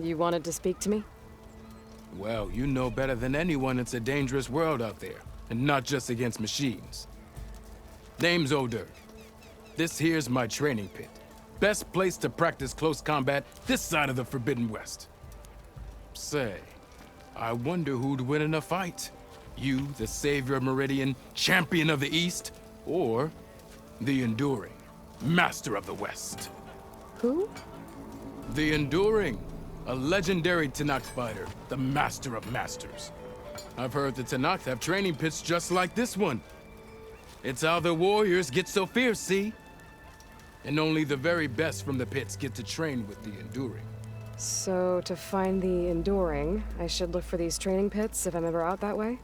You wanted to speak to me? Well, you know better than anyone it's a dangerous world out there, and not just against machines. Name's Oder. This here's my training pit. Best place to practice close combat this side of the Forbidden West. Say, I wonder who'd win in a fight. You, the savior of Meridian, champion of the East, or the Enduring, master of the West. Who? The Enduring, a legendary Tenakth fighter, the master of masters. I've heard the Tenakth have training pits just like this one. It's how the warriors get so fierce, see? And only the very best from the pits get to train with the Enduring. So, to find the Enduring, I should look for these training pits if I'm ever out that way?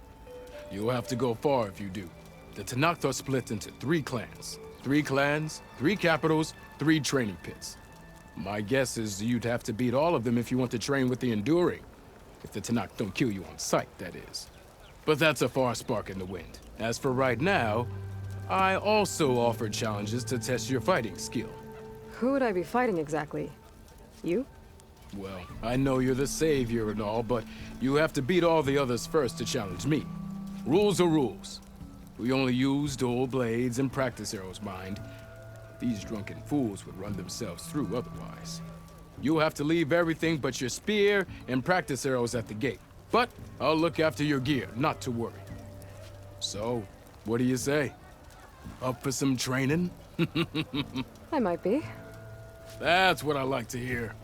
You'll have to go far if you do. The Tenakth are split into 3 clans. 3 clans, 3 capitals, 3 training pits. My guess is you'd have to beat all of them if you want to train with the Enduring. If the Tenakth don't kill you on sight, that is. But that's a far spark in the wind. As for right now, I also offer challenges to test your fighting skill. Who would I be fighting exactly? You? Well, I know you're the savior and all, but you have to beat all the others first to challenge me. Rules are rules. We only use dual blades and practice arrows, mind. These drunken fools would run themselves through otherwise. You'll have to leave everything but your spear and practice arrows at the gate. But I'll look after your gear, not to worry. So, what do you say? Up for some training? I might be. That's what I like to hear.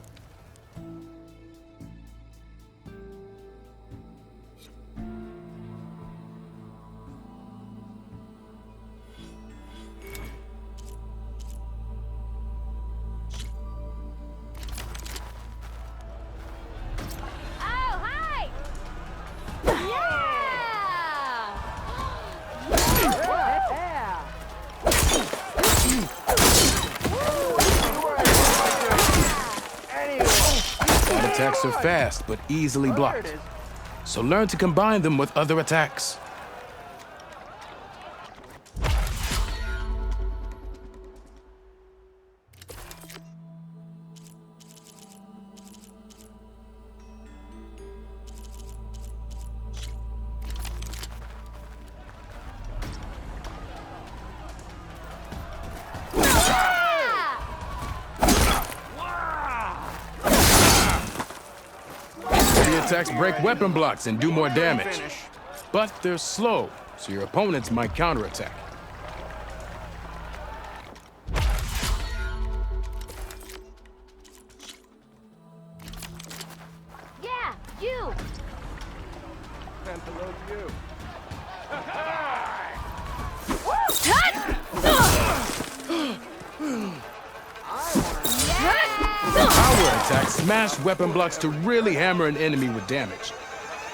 Attacks are fast, but easily blocked. So learn to combine them with other attacks. Attacks break weapon blocks and do more damage. But they're slow, so your opponents might counterattack. Yeah, you! And hello to you. Power attacks smash weapon blocks to really hammer an enemy with damage.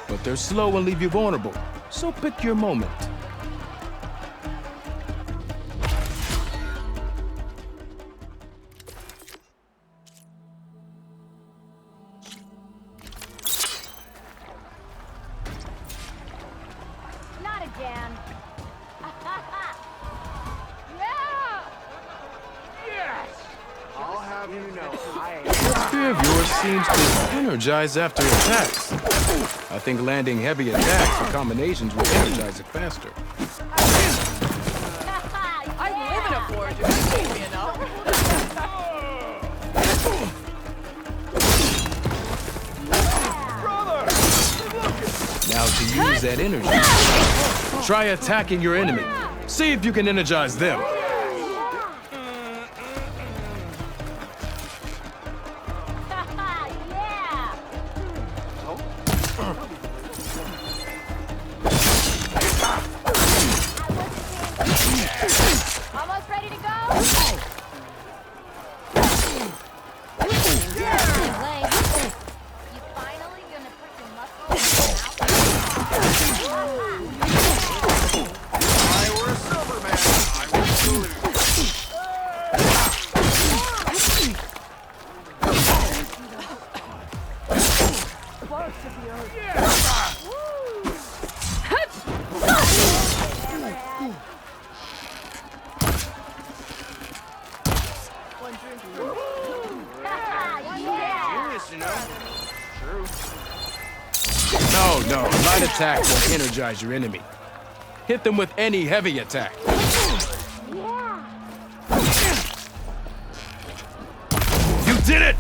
But they're slow and leave you vulnerable, so pick your moment. Not again. I'll have you know, Spear of yours seems to energize after attacks. I think landing heavy attacks or combinations will energize it faster. I live in a forge if you keep me enough. Now to use that energy, try attacking your enemy. See if you can energize them. Almost ready to go? You finally gonna put your muscles I were a silver man. I would salute. Yeah! Serious, you know? light attack will energize your enemy. Hit them with any heavy attack. You did it!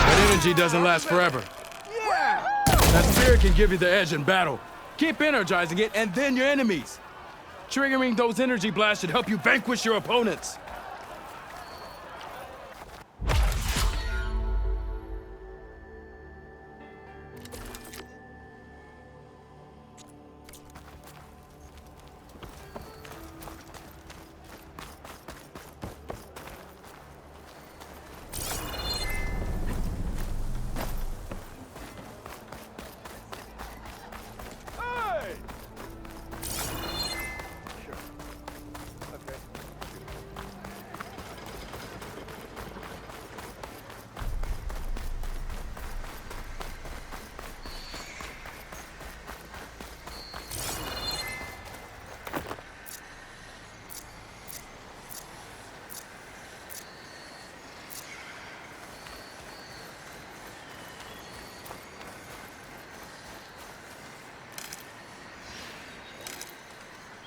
That energy doesn't last forever. That spirit can give you the edge in battle. Keep energizing it, and then your enemies. Triggering those energy blasts should help you vanquish your opponents.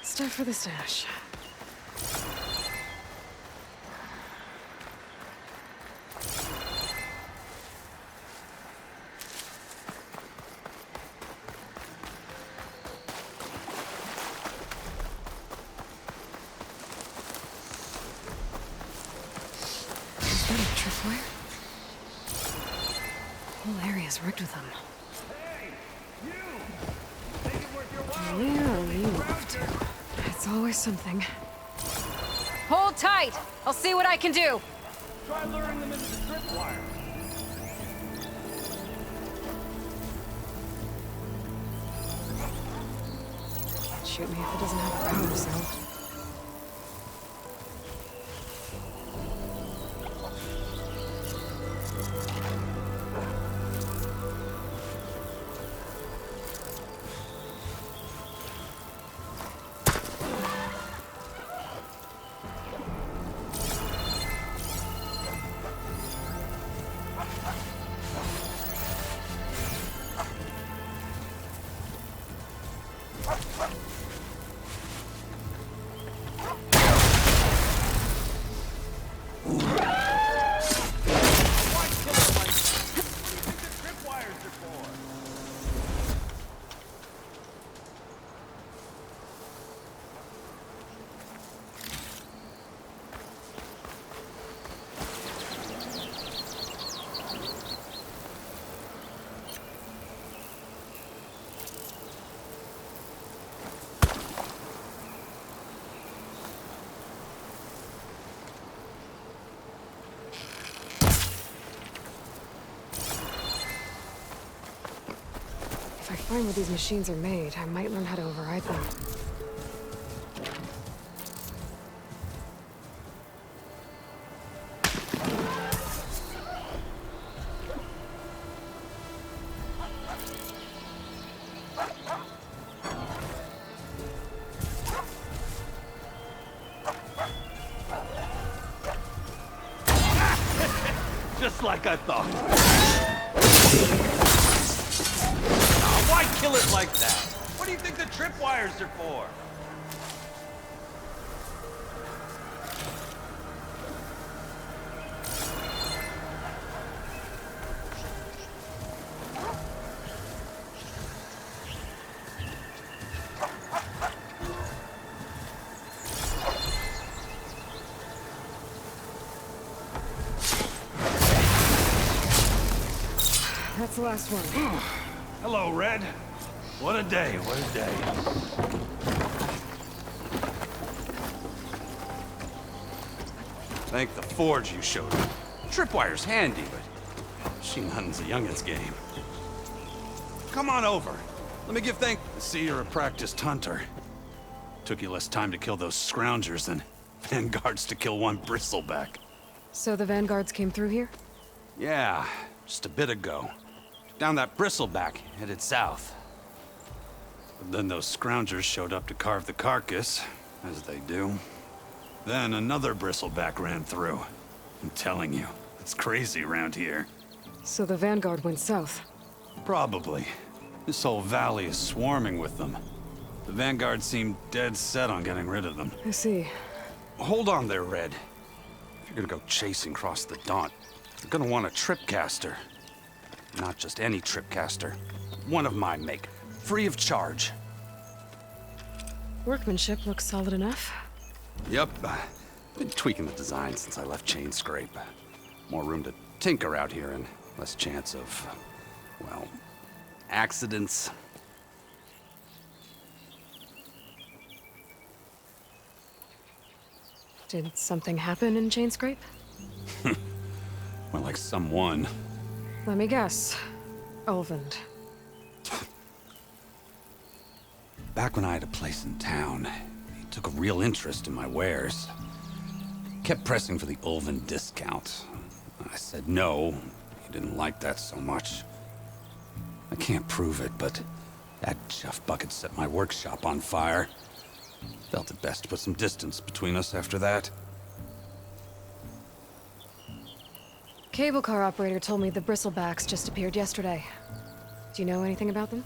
Stuff for the stash. Is that a tripwire? The whole area's rigged with them. Yeah, you love to. It's always something. Hold tight. I'll see what I can do. Try luring them into the tripwire. Shoot me if it doesn't have a power cell. If I find where these machines are made, I might learn how to override them. Just like I thought. Why kill it like that? What do you think the tripwires are for? That's the last one. Hello, Red. What a day, what a day. Thank the forge you showed me. Tripwire's handy, but she nothing's a youngin's game. Come on over. Let me give thanks. See, you're a practiced hunter. Took you less time to kill those scroungers than vanguards to kill one bristleback. So the vanguards came through here? Yeah, just a bit ago. Down that bristleback, headed south. But then those scroungers showed up to carve the carcass, as they do. Then another bristleback ran through. I'm telling you, it's crazy around here. So the vanguard went south. Probably. This whole valley is swarming with them. The vanguard seemed dead set on getting rid of them. I see. Hold on there, Red. If you're gonna go chasing across the Daunt, you're gonna want a tripcaster. Not just any tripcaster. One of my make. Free of charge. Workmanship looks solid enough. Yep. Been tweaking the design since I left Chain Scrape. More room to tinker out here and less chance of, well, accidents. Did something happen in Chain Scrape? Well, like someone. Let me guess. Ulvund. Back when I had a place in town, he took a real interest in my wares. Kept pressing for the Ulvund discount. I said no. He didn't like that so much. I can't prove it, but that chuff bucket set my workshop on fire. Felt it best to put some distance between us after that. Cable car operator told me the bristlebacks just appeared yesterday. Do you know anything about them?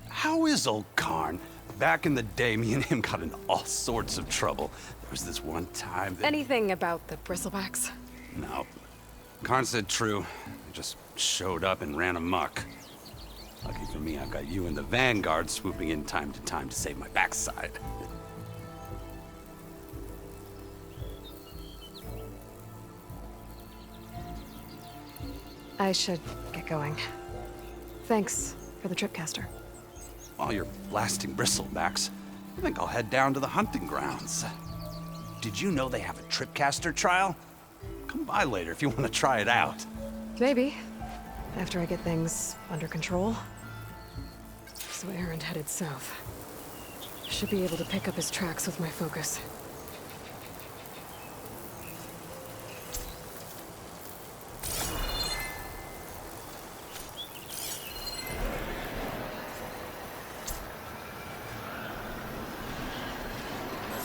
How is old Karn? Back in the day, me and him got in all sorts of trouble. There was this one time that... Anything about the bristlebacks? No. Karn said true. I just showed up and ran amok. Lucky for me, I've got you and the Vanguard swooping in time to save my backside. I should get going. Thanks for the tripcaster. While you're blasting bristlebacks, I think I'll head down to the hunting grounds. Did you know they have a tripcaster trial? Come by later if you want to try it out. Maybe. After I get things under control. So Aaron headed south. Should be able to pick up his tracks with my focus.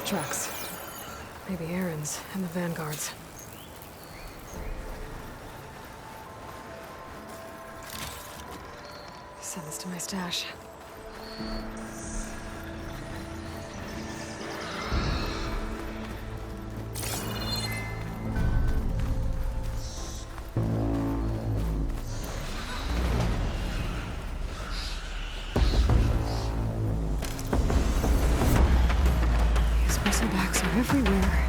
Tracks. Maybe Aaron's and the Vanguard's. Send this to my stash. These bristlebacks are everywhere.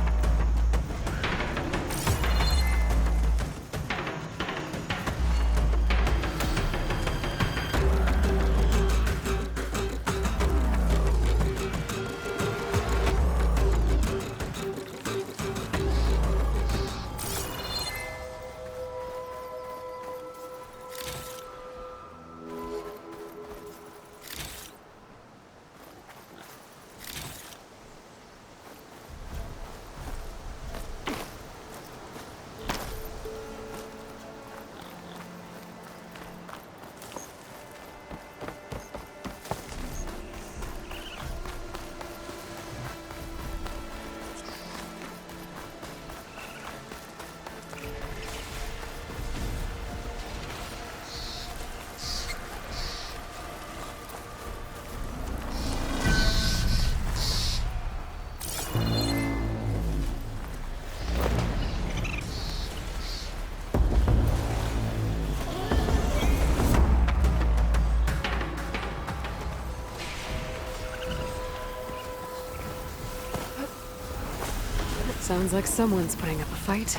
Sounds like someone's putting up a fight.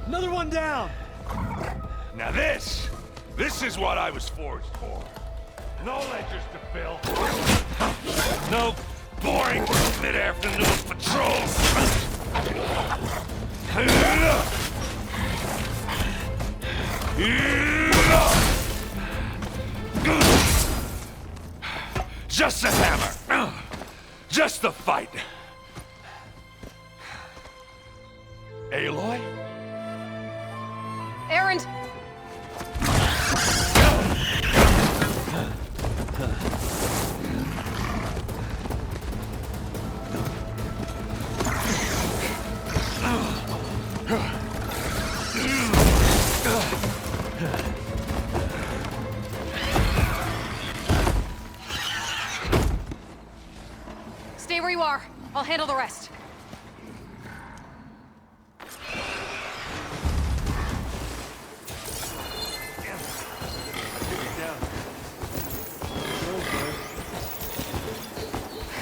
Another one down! Now this is what I was forged for. No ledgers to fill. No boring mid-afternoon patrols. Just a hammer. Just the fight. Aloy? Erend! Stay where you are. I'll handle the rest.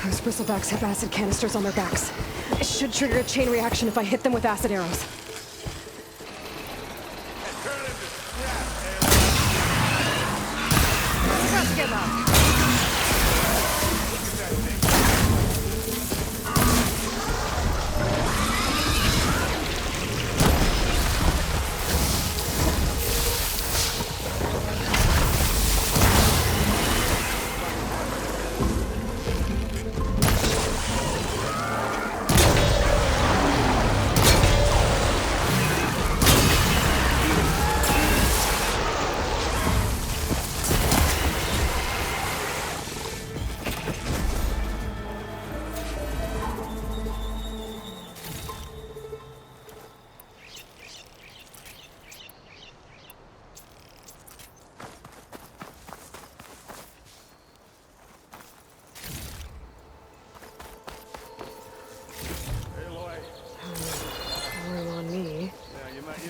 Those bristlebacks have acid canisters on their backs. It should trigger a chain reaction if I hit them with acid arrows. Let's get up.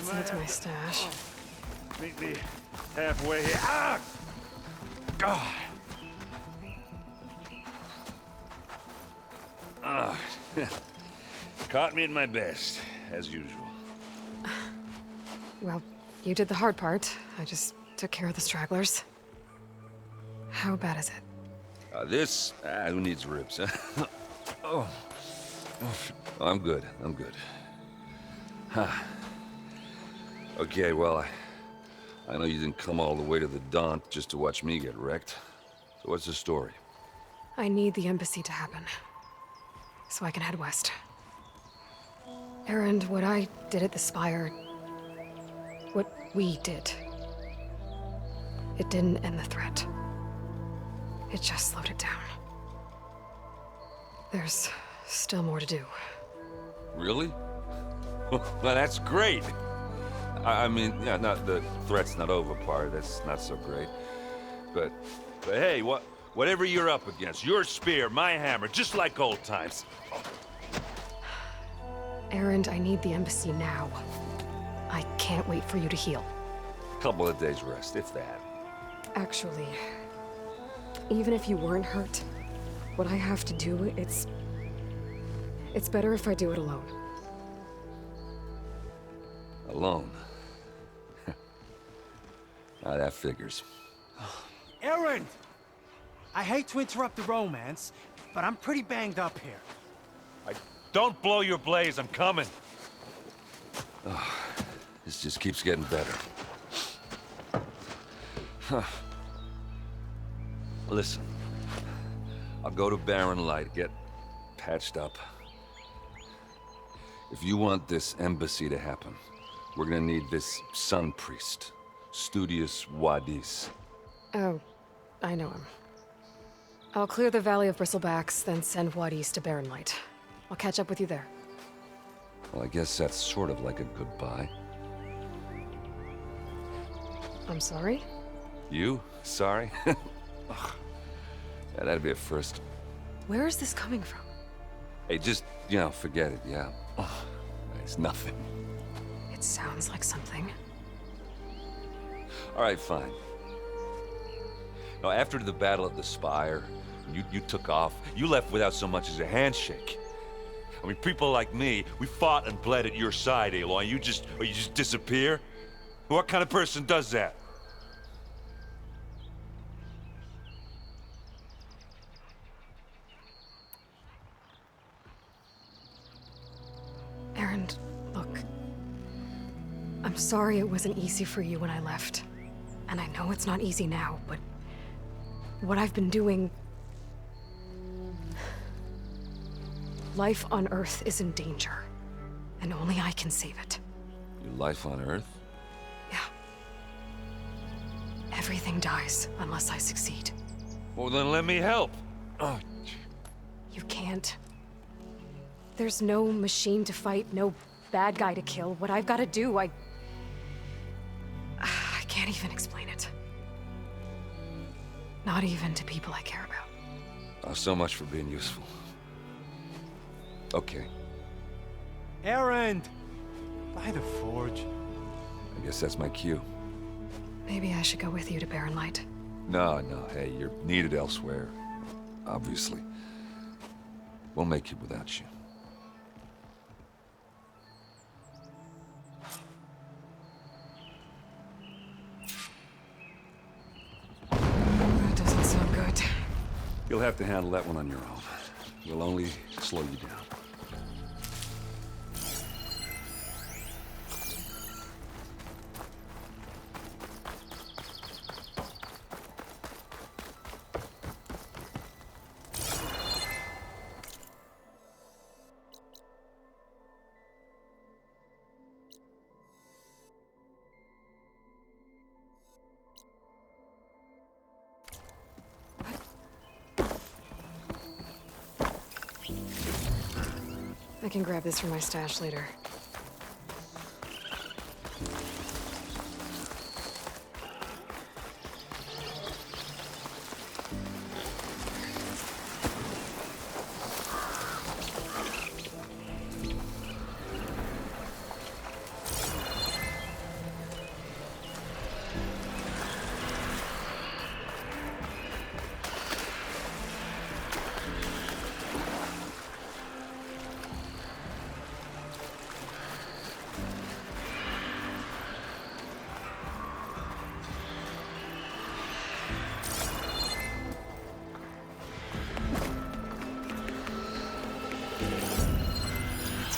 That's my stash. Meet me halfway here. Ah! God. Ah. Caught me at my best, as usual. Well, you did the hard part. I just took care of the stragglers. How bad is it? Who needs ribs, huh? Oh. I'm good. I'm good. Huh. Okay, well, I know you didn't come all the way to the Daunt just to watch me get wrecked. So what's the story? I need the embassy to happen, so I can head west. Erend, what I did at the Spire... what we did... it didn't end the threat. It just slowed it down. There's still more to do. Really? Well, that's great. I mean, yeah, not the threat's not over part. That's not so great. But hey, whatever you're up against, your spear, my hammer, just like old times. Erend, I need the embassy now. I can't wait for you to heal. Couple of days rest, if that. Actually, even if you weren't hurt, what I have to do, it's better if I do it alone. Alone? Ah, that figures. Erend! I hate to interrupt the romance, but I'm pretty banged up here. Don't blow your blaze, I'm coming. Oh, this just keeps getting better. Huh. Listen, I'll go to Barren Light, get patched up. If you want this embassy to happen, we're gonna need this Sun Priest, Studious Wadis. Oh, I know him. I'll clear the Valley of Bristlebacks, then send Wadis to Barren Light. I'll catch up with you there. Well, I guess that's sort of like a goodbye. I'm sorry? You? Sorry? Ugh. Yeah, that'd be a first. Where is this coming from? Hey, just, forget it, yeah. Ugh. It's nothing. It sounds like something. All right, fine. Now, after the Battle of the Spire, you took off. You left without so much as a handshake. I mean, people like me, we fought and bled at your side, Aloy. You just disappear? What kind of person does that? And look, I'm sorry it wasn't easy for you when I left. And I know it's not easy now, but what I've been doing... Life on Earth is in danger, and only I can save it. Your life on Earth? Yeah. Everything dies unless I succeed. Well, then let me help. Oh. You can't. There's no machine to fight, no bad guy to kill. What I've got to do, I can't even explain it. Not even to people I care about. Oh, so much for being useful. Okay, Erend! By the forge. I guess that's my cue. Maybe I should go with you to Barren Light. No, hey, you're needed elsewhere. Obviously. We'll make it without you. That doesn't sound good. You'll have to handle that one on your own. We'll only slow you down. I can grab this from my stash later.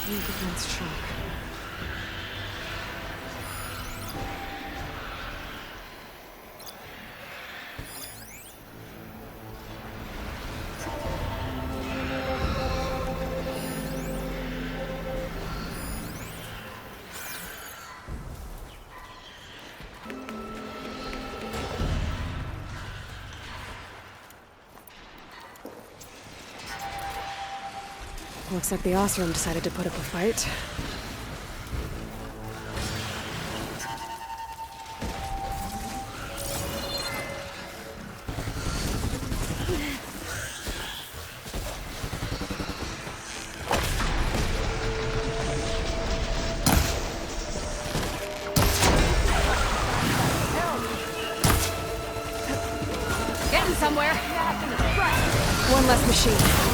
Weak against shock. Looks like the Osram decided to put up a fight. Getting somewhere. One less machine.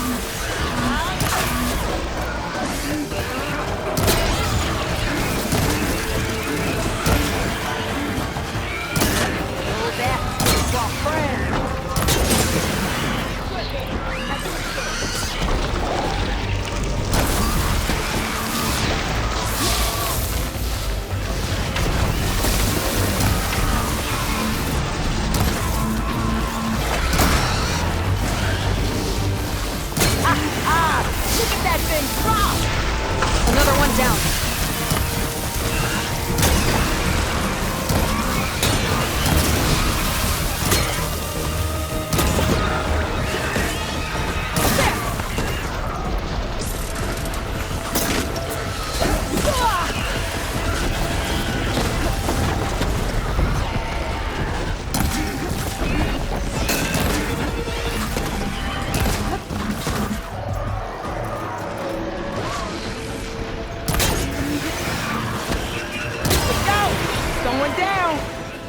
Another one down.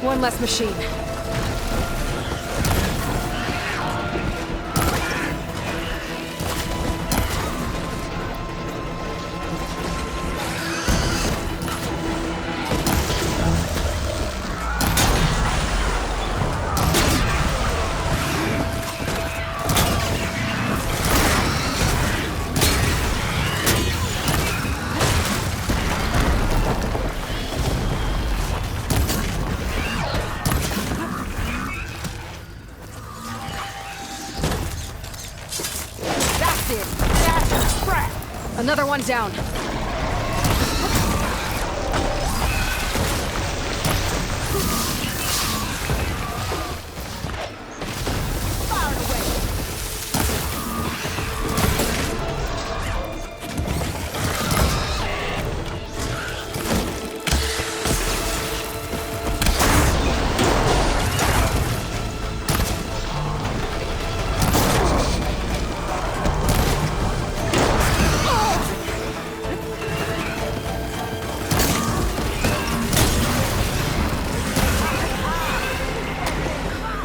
One less machine. Another one down.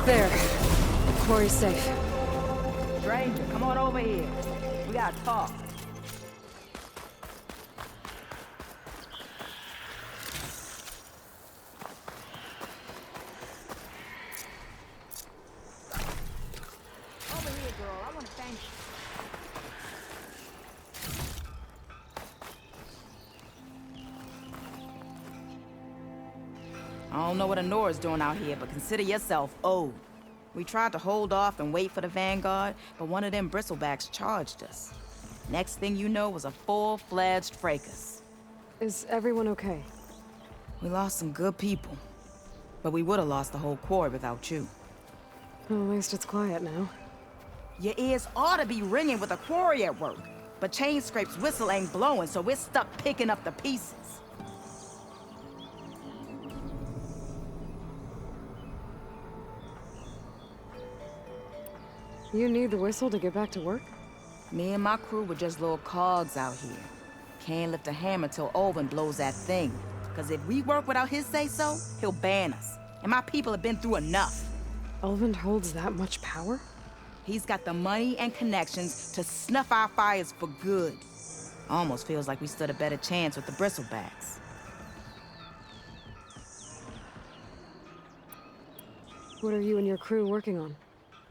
There. Quarry's safe. Stranger, come on over here. We gotta talk. Over here, girl. I want to thank you. I don't know what Nora's doing out here, but consider yourself owed. We tried to hold off and wait for the Vanguard, but one of them bristlebacks charged us. Next thing you know was a full-fledged fracas. Is everyone okay? We lost some good people, but we would have lost the whole quarry without you. Well, at least it's quiet now. Your ears ought to be ringing with a quarry at work, but Chain Scrape's whistle ain't blowing, so we're stuck picking up the pieces. You need the whistle to get back to work? Me and my crew were just little cogs out here. Can't lift a hammer till Olvin blows that thing. Cause if we work without his say-so, he'll ban us. And my people have been through enough. Elvin holds that much power? He's got the money and connections to snuff our fires for good. Almost feels like we stood a better chance with the bristlebacks. What are you and your crew working on?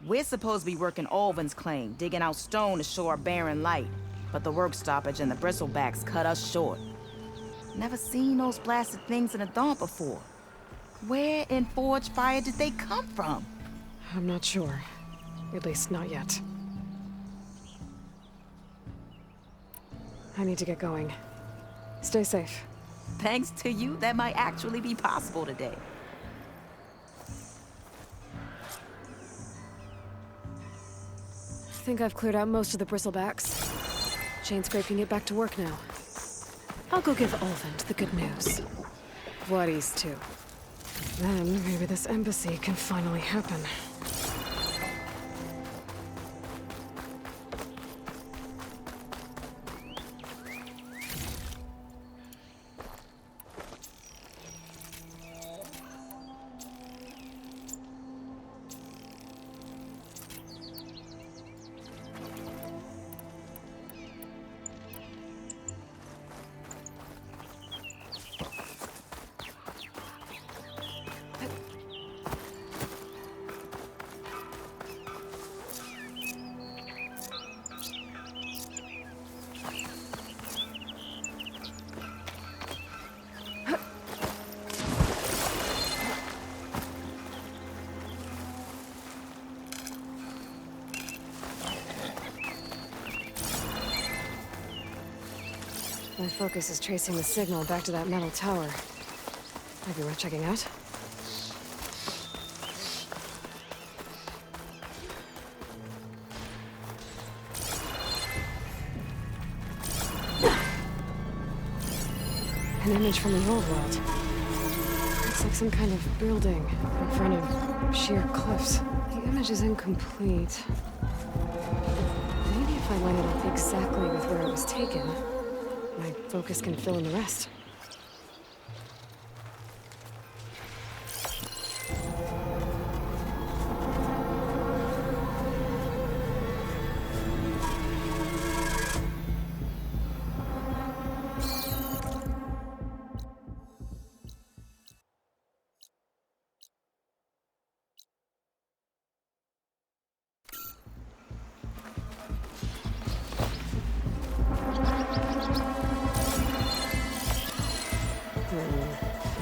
We're supposed to be working Olvin's claim, digging out stone to show our barren light. But the work stoppage and the bristlebacks cut us short. Never seen those blasted things in a dawn before. Where in Forge Fire did they come from? I'm not sure. At least not yet. I need to get going. Stay safe. Thanks to you, that might actually be possible today. I think I've cleared out most of the bristlebacks. Chain Scrape can get back to work now. I'll go give Olvin the good news. Whaties too. Then maybe this embassy can finally happen. My focus is tracing the signal back to that metal tower. Might be worth checking out. An image from the old world. Looks like some kind of building in front of sheer cliffs. The image is incomplete. Maybe if I line it up exactly with where it was taken, my focus can fill in the rest.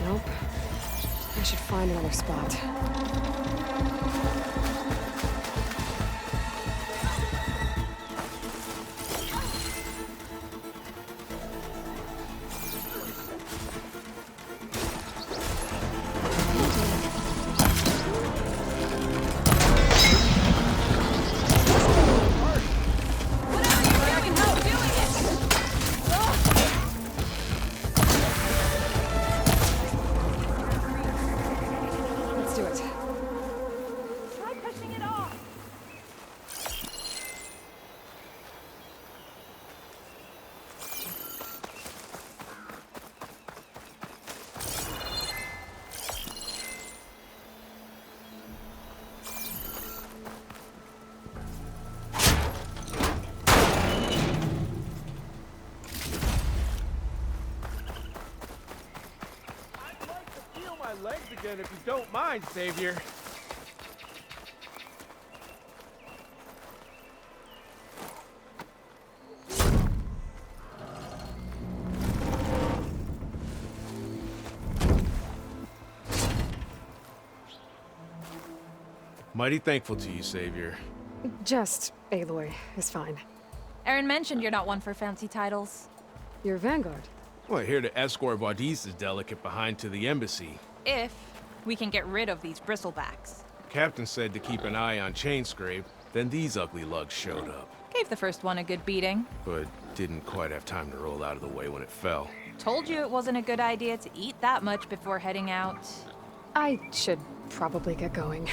Nope. I should find another spot. again if you don't mind, Savior. Mighty thankful to you, Savior. Just Aloy is fine. Aaron mentioned you're not one for fancy titles. You're Vanguard. Well, here to escort Wadis's delicate behind to the embassy. If we can get rid of these bristlebacks. Captain said to keep an eye on Chainscrape, then these ugly lugs showed up. Gave the first one a good beating. But didn't quite have time to roll out of the way when it fell. Told you it wasn't a good idea to eat that much before heading out. I should probably get going.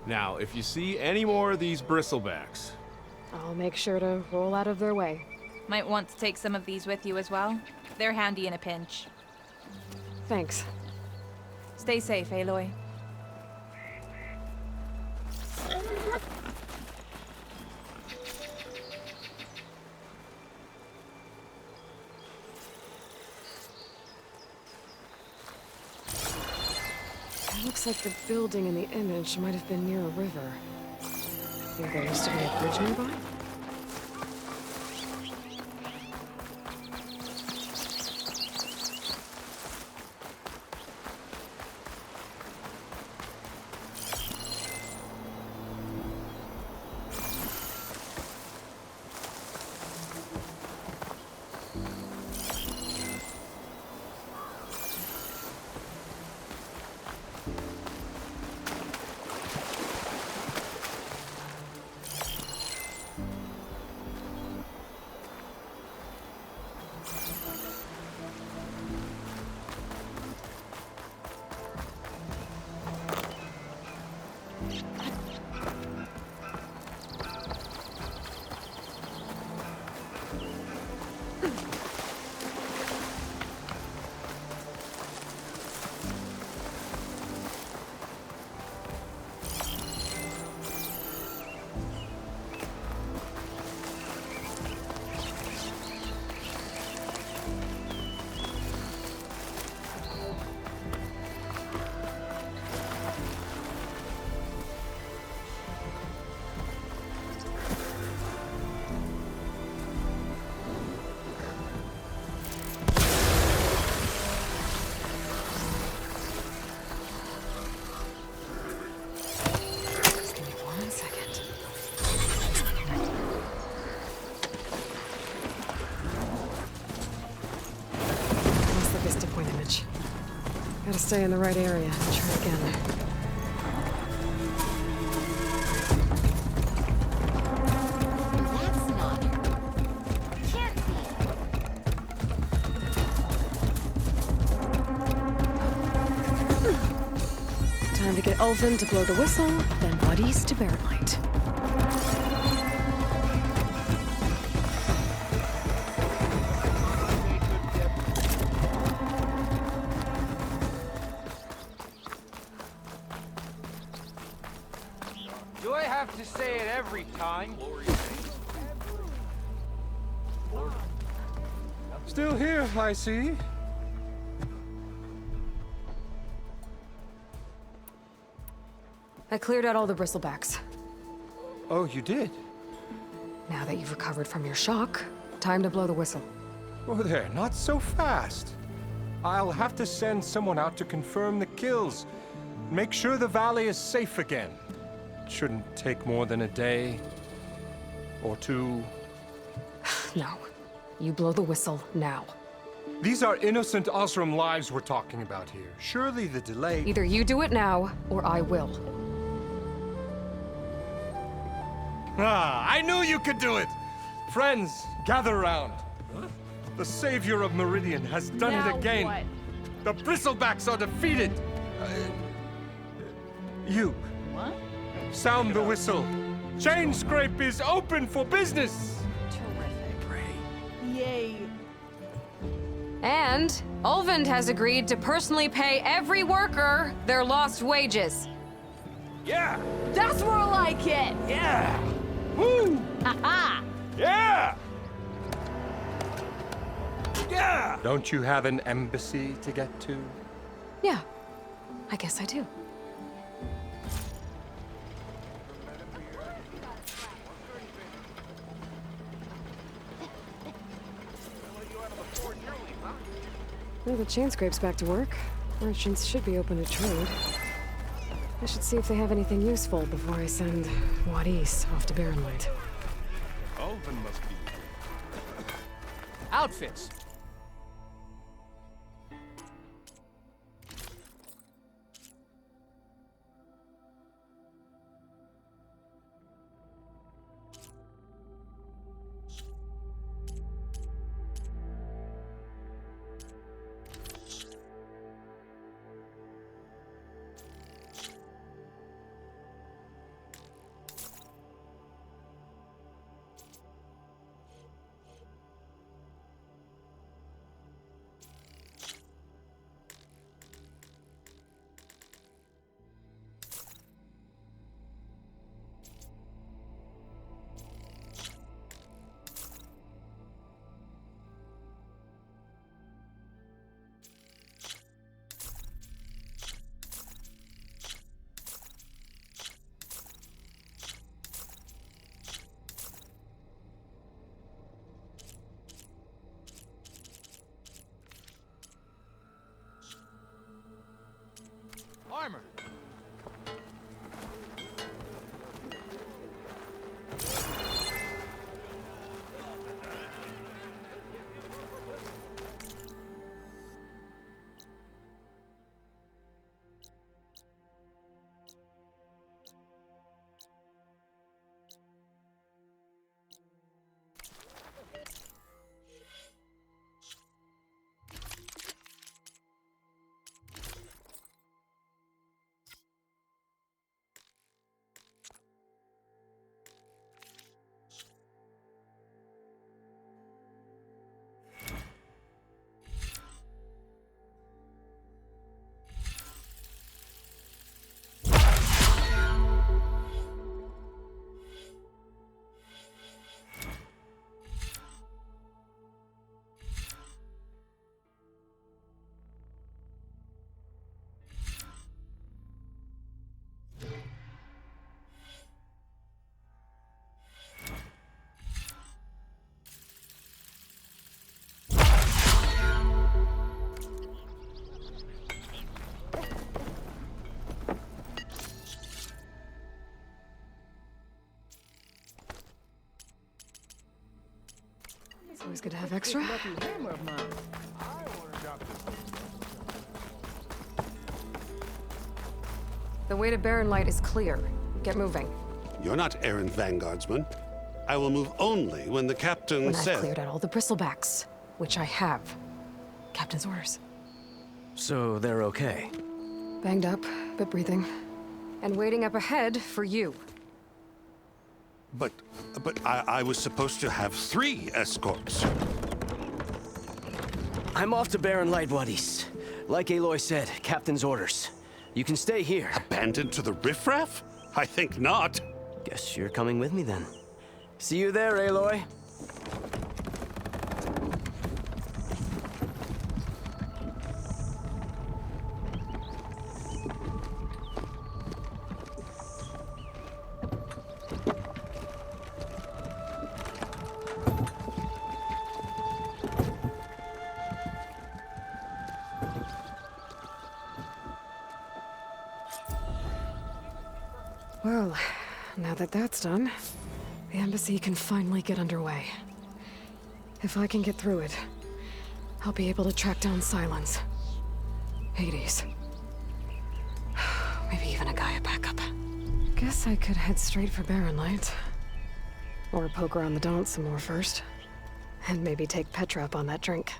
Now, if you see any more of these bristlebacks... I'll make sure to roll out of their way. Might want to take some of these with you as well. They're handy in a pinch. Thanks. Stay safe, Aloy. It looks like the building in the image might have been near a river. Think there used to be a bridge nearby? Gotta stay in the right area and try again. That's not. Can't be. Time to get Ulvin to blow the whistle, then Buddies to bear light. Do I have to say it every time? Still here, I see. I cleared out all the bristlebacks. Oh, you did? Now that you've recovered from your shock, time to blow the whistle. Oh there, not so fast. I'll have to send someone out to confirm the kills. Make sure the valley is safe again. It shouldn't take more than a day or two. No. You blow the whistle now. These are innocent Osram lives we're talking about here. Surely the delay... Either you do it now, or I will. Ah, I knew you could do it! Friends, gather round. The savior of Meridian has done it again. What? The bristlebacks are defeated. You. What? Sound the whistle. Chainscrape is open for business. Terrific. Yay. And Ulvin has agreed to personally pay every worker their lost wages. Yeah! That's more like it. Yeah! Woo! Ha Yeah! Yeah! Don't you have an embassy to get to? Yeah, I guess I do. Well, the chain scrape's back to work. Merchants should be open to trade. I should see if they have anything useful before I send Wadis off to Barren Light. Ulvin must be. Outfits. Armor. It's always good to have extra. The way to Barren Light is clear. Get moving. You're not errant vanguardsman. I will move only when the captain When says... I've cleared out all the bristlebacks, which I have. Captain's orders. So they're okay? Banged up, but breathing. And waiting up ahead for you. But I was supposed to have 3 escorts. I'm off to Barren Light, Wadis. Like Aloy said, Captain's orders. You can stay here. Abandoned to the riffraff? I think not. Guess you're coming with me then. See you there, Aloy. Well, now that that's done, the embassy can finally get underway. If I can get through it, I'll be able to track down Silence, Hades, maybe even a Gaia backup. Guess I could head straight for Barren Light. Or poke around the Daunt some more first. And maybe take Petra up on that drink.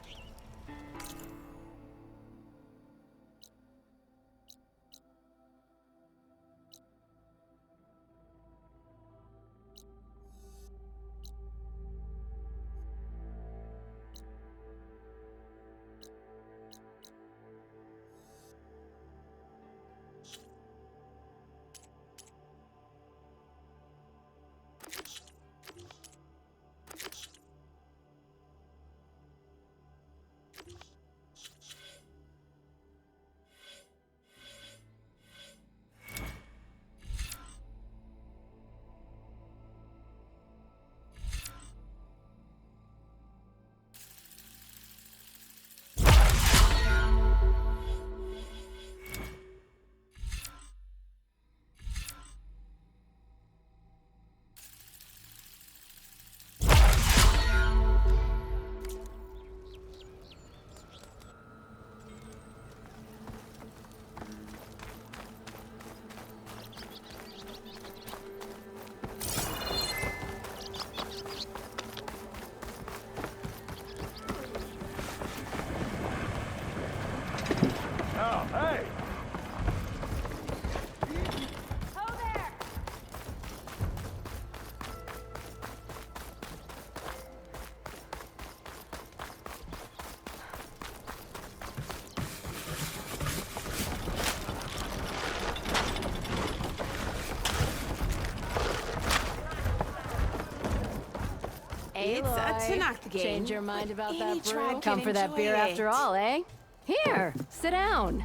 Hey, it's Aloy. to knock the game. Change your mind about Any that brew? tribe Come can for that enjoy beer it. after all, eh? Here, sit down.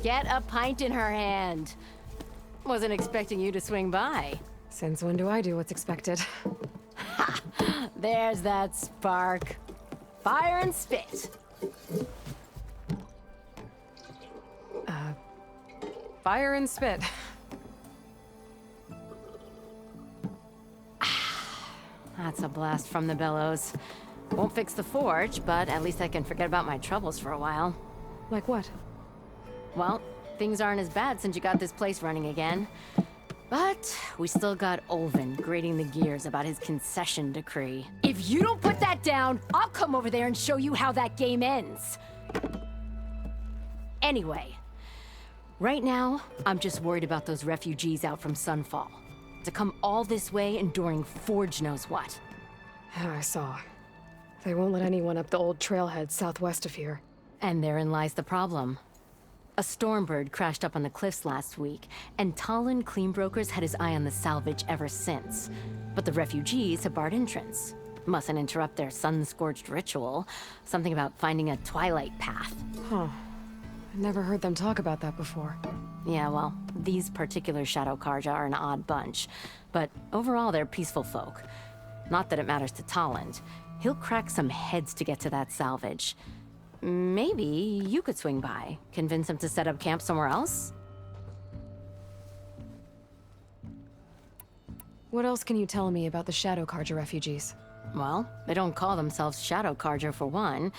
Get a pint in her hand. Wasn't expecting you to swing by. Since when do I do what's expected? Ha! There's that spark. Fire and spit. Fire and spit. That's a blast from the bellows. Won't fix the forge, but at least I can forget about my troubles for a while. Like what? Well, things aren't as bad since you got this place running again. But we still got Olvin grating the gears about his concession decree. If you don't put that down, I'll come over there and show you how that game ends. Anyway, right now, I'm just worried about those refugees out from Sunfall. To come all this way enduring Forge knows what. I saw. They won't let anyone up the old trailhead southwest of here. And therein lies the problem. A Stormbird crashed up on the cliffs last week, and Talon Cleanbrokers had his eye on the salvage ever since. But the refugees have barred entrance. Mustn't interrupt their sun-scorched ritual. Something about finding a twilight path. Huh. I never heard them talk about that before. Yeah, well, these particular Shadow Karja are an odd bunch. But overall, they're peaceful folk. Not that it matters to Talon. He'll crack some heads to get to that salvage. Maybe you could swing by, convince him to set up camp somewhere else? What else can you tell me about the Shadow Karja refugees? Well, they don't call themselves Shadow Karja for one.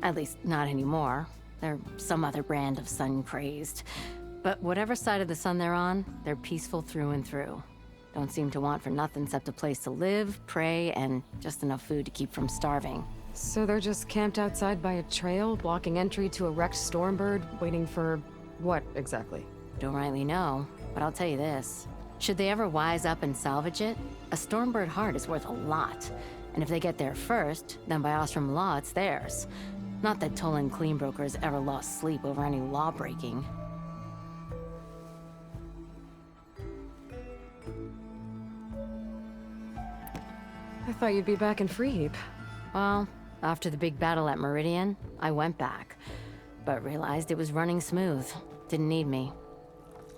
At least, not anymore. They're some other brand of sun-crazed. But whatever side of the sun they're on, they're peaceful through and through. Don't seem to want for nothing except a place to live, pray, and just enough food to keep from starving. So they're just camped outside by a trail, blocking entry to a wrecked Stormbird, waiting for what exactly? Don't rightly know, but I'll tell you this. Should they ever wise up and salvage it, a Stormbird heart is worth a lot. And if they get there first, then by Ostrom law, it's theirs. Not that Tolan Cleanbrokers ever lost sleep over any law breaking. I thought you'd be back in Freeheap. Well, after the big battle at Meridian, I went back, but realized it was running smooth. Didn't need me.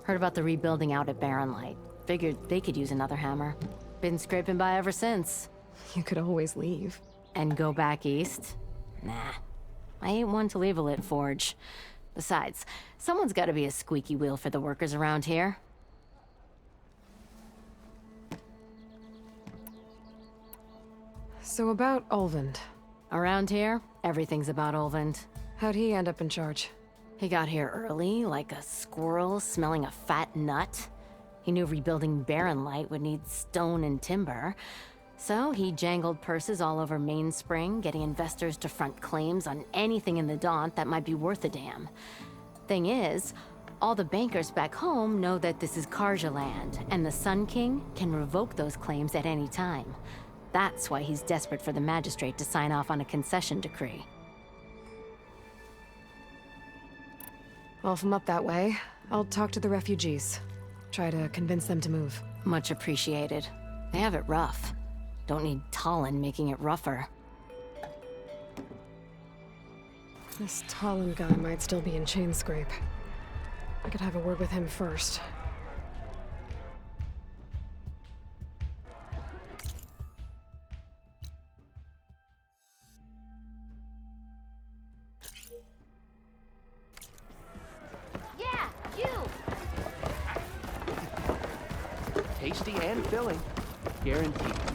Heard about the rebuilding out at Barren Light. Figured they could use another hammer. Been scraping by ever since. You could always leave. And go back east? Nah. I ain't one to leave a lit forge. Besides, someone's gotta be a squeaky wheel for the workers around here. So about Olvend. Around here, everything's about Olvend. How'd he end up in charge? He got here early, like a squirrel smelling a fat nut. He knew rebuilding Barren Light would need stone and timber. So he jangled purses all over Mainspring, getting investors to front claims on anything in the Daunt that might be worth a damn. Thing is, all the bankers back home know that this is Karja land, and the Sun King can revoke those claims at any time. That's why he's desperate for the magistrate to sign off on a concession decree. Well, if I'm up that way, I'll talk to the refugees. Try to convince them to move. Much appreciated. They have it rough. Don't need Talon making it rougher. This Talon guy might still be in Chainscrape. I could have a word with him first. Yeah, you! Tasty and filling. Guaranteed.